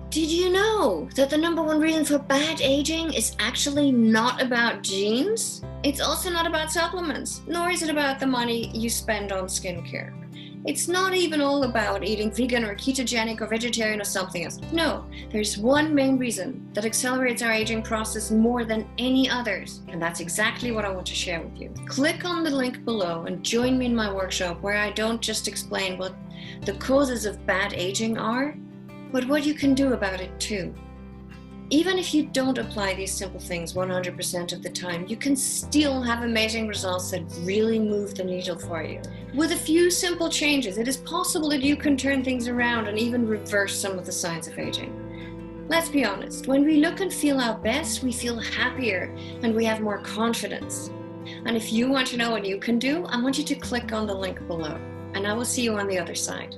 Did you know that the number one reason for bad aging is actually not about genes? It's also not about supplements, nor is it about the money you spend on skincare. It's not even all about eating vegan or ketogenic or vegetarian or something else. No, there's one main reason that accelerates our aging process more than any others, and that's exactly what I want to share with you. Click on the link below and join me in my workshop where I don't just explain what the causes of bad aging are, but what you can do about it too. Even if you don't apply these simple things 100% of the time, you can still have amazing results that really move the needle for you. With a few simple changes, it is possible that you can turn things around and even reverse some of the signs of aging. Let's be honest, when we look and feel our best, we feel happier and we have more confidence. And if you want to know what you can do, I want you to click on the link below, and I will see you on the other side.